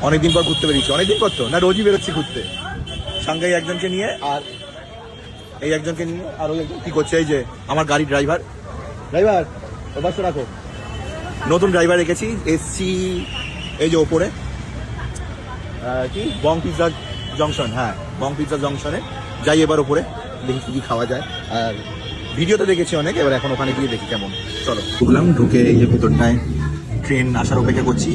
অনেকদিন পর ঘুরতে বেরিয়েছি। অনেকদিন পর তো না, রোজই বেরোচ্ছি ঘুরতে। সাংঘাই একজনকে নিয়ে আর এই একজনকে নিয়ে আর ওই একজন কি করছে, এই যে আমার গাড়ি ড্রাইভার ও বাস রাখো, নতুন ড্রাইভার রেখেছি। এসছি এই যে ওপরে কি বং পিৎজা জংশন, হ্যাঁ বং পিৎজা জংশনে যাই এবার ওপরে, দেখি কি কি খাওয়া যায়। আর ভিডিওতে দেখেছি অনেক, এবার এখন ওখানে গিয়ে দেখি কেমন। চলো ঢুকলাম, ঢুকে এই যে ভেতরটায় ট্রেন আসার অপেক্ষা করছি।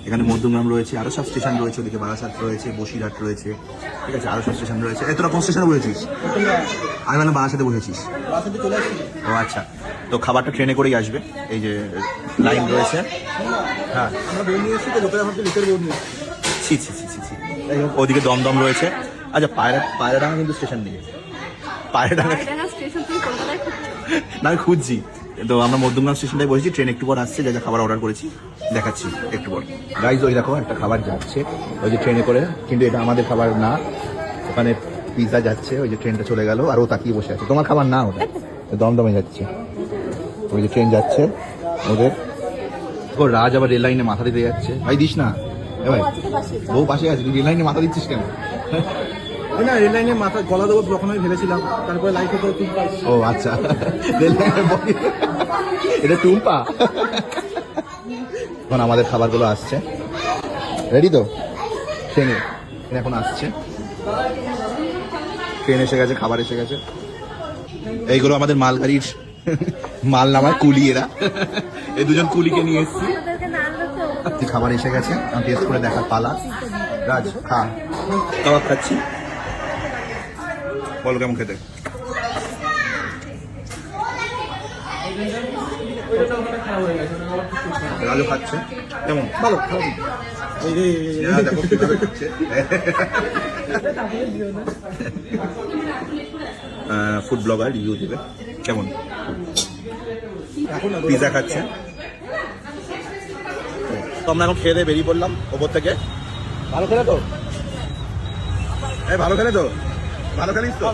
এখানে মধ্যমগ্রাম রয়েছে, আরও সব স্টেশন রয়েছে, ওদিকে বারাসাত রয়েছে, বসিরহাট রয়েছে, ঠিক আছে, আরও সব স্টেশন রয়েছে। তোরা কোন স্টেশনে বসেছিস? আমি মানে বারাসাতে বসেছিস। ও আচ্ছা, তো খাবারটা ট্রেনে করেই আসবে। এই যে লাইন রয়েছে, হ্যাঁ ছি ছি ছি ছি ছি। ওদিকে দমদম রয়েছে। আচ্ছা পায়রাডাঙ্গা কিন্তু স্টেশন নেই, পায়রাডাঙ্গা না, আমি খুঁজছি। তো আমরা মধ্যমগ্রাম স্টেশনটায় বসেছি, ট্রেন একটু পর আসছে, যা যা খাবার অর্ডার করেছি দেখাচ্ছি একটু পর। গাইজ ওই দেখো একটা খাবার যাচ্ছে ওই যে ট্রেনে করে, কিন্তু এটা আমাদের খাবার না। ওখানে পিৎজা যাচ্ছে, ওই যে ট্রেনটা চলে গেল আর ও তাকিয়ে বসে আছে। তোমার খাবার না, ওটা দমদমে যাচ্ছে। ওই যে ট্রেন যাচ্ছে ওদের। ও রাজ আবার রেল লাইনে মাথা দিতে যাচ্ছে। ভাই দিস না, ভাই বউ পাশে আছে, তুই রেল লাইনে মাথা দিচ্ছিস কেন? না, রেল লাইনে মাথা গলা দেবো তখন আমি ভেবেছিলাম, তারপরে লাইফে করে টুম্পা। ও আচ্ছা, রেল লাইনে এটা টুম্পা। এখন আমাদের খাবারগুলো আসছে, রেডি তো? ট্রেনে এখন আসছে, ট্রেন এসে গেছে, খাবার এসে গেছে। এইগুলো আমাদের মালগাড়ির মাল নামায় কুলি, এরা এই দুজন কুলিকে নিয়ে এসছি। খাবার এসে গেছে, আমি টেস্ট করে দেখার পালা। রাজ খা, কাবাব খাচ্ছি, বলো কেমন খেতে? রাজু খাচ্ছে, কেমন? ভালো, দেখো কিভাবে খাচ্ছে। ফুড ব্লগার রিভিউ দেবে কেমন। পিৎজা খাচ্ছে। তো আমরা এখন খেয়ে দিয়ে বেরিয়ে পড়লাম ওপর থেকে। ভালো খেলে তো? এই ভালো খেলে তো? ভালো খেলিস তো?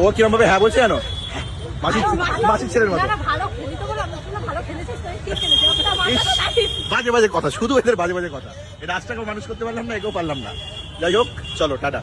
ও কিরম ভাবে হ্যাঁ বলছে জানো, মাসির ছেলের মতো। বাজে বাজে কথা, শুধু এদের বাজে বাজে কথা। এই রাজটাকেও মানুষ করতে পারলাম না, একেও পারলাম না। যাই হোক, চলো টাটা।